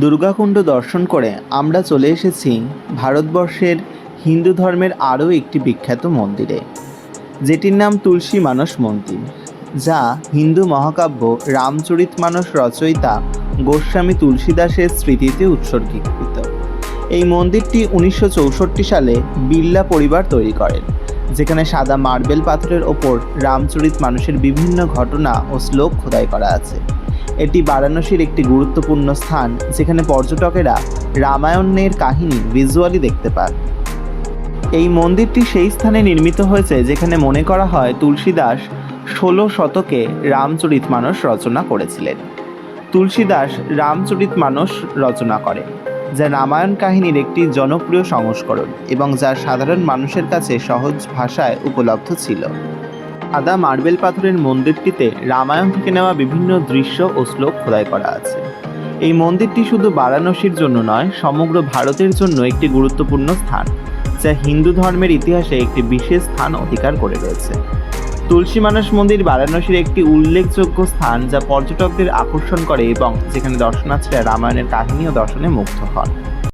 দুর্গাকুণ্ড দর্শন করে আমরা চলে এসেছি ভারতবর্ষের হিন্দু ধর্মের আরও একটি বিখ্যাত মন্দিরে, যেটির নাম তুলসী মানস মন্দির, যা হিন্দু মহাকাব্য রামচরিতমানস রচয়িতা গোস্বামী তুলসীদাসের স্মৃতিতে উৎসর্গীকৃত। এই মন্দিরটি 1964 সালে বিড়লা পরিবার তৈরি করেন, যেখানে সাদা মার্বেল পাথরের ওপর রামচরিতমানসের বিভিন্ন ঘটনা ও শ্লোক খোদাই করা আছে। এটি বারাণসীর একটি গুরুত্বপূর্ণ স্থান, যেখানে পর্যটকেরা রামায়ণের কাহিনী ভিজুয়ালি দেখতে পান। এই মন্দিরটি সেই স্থানে নির্মিত হয়েছে যেখানে মনে করা হয় তুলসীদাস 16 শতকে রামচরিতমানস রচনা করেছিলেন। তুলসীদাস রামচরিতমানস রচনা করেন, যা রামায়ণ কাহিনীর একটি জনপ্রিয় সংস্করণ এবং যা সাধারণ মানুষের কাছে সহজ ভাষায় উপলব্ধ ছিল। সাদা মার্বেল পাথরের মন্দিরটিতে রামায়ণ থেকে নেওয়া বিভিন্ন দৃশ্য ও শ্লোক খোদাই করা আছে। এই মন্দিরটি শুধু বারাণসীর জন্য নয়, সমগ্র ভারতের জন্য একটি গুরুত্বপূর্ণ স্থান, যা হিন্দু ধর্মের ইতিহাসে একটি বিশেষ স্থান অধিকার করে রয়েছে। তুলসী মানস মন্দির বারাণসীর একটি উল্লেখযোগ্য স্থান, যা পর্যটকদের আকর্ষণ করে এবং যেখানে দর্শনার্থীরা রামায়ণের কাহিনী ও দর্শনে মুগ্ধ হন।